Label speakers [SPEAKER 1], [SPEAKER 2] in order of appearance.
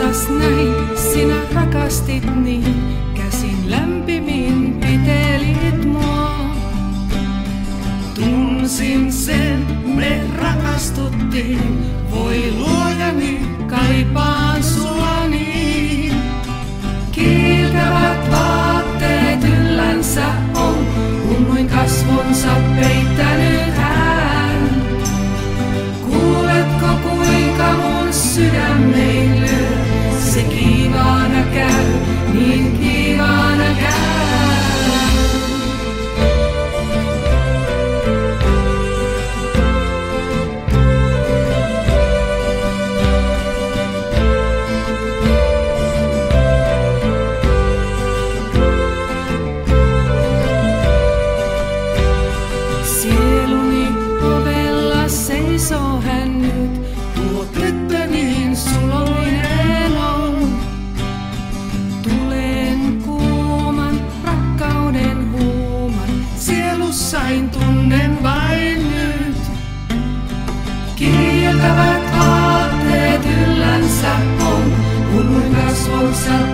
[SPEAKER 1] taas näin, sinä rakastit niin, käsin lämpimin pitelit mua. Tunsin sen, me rakastuttiin, voi luojani, kaipaan sua niin. Kiiltävät vaatteet yllänsä on, hummuin kasvonsa peittänyt hän. Kuuletko kuinka mun sydämeni lyö, se kiivaana käy, niin kiivaana käy. Sieluni ovella seisoo hän nyt, tuo tyttö niin suloinen on. Tulen kuuman rakkauden huuman, sielussain tunnen vain nyt. Kiiltävät vaatteet yllänsä on, hummuin kasvonsa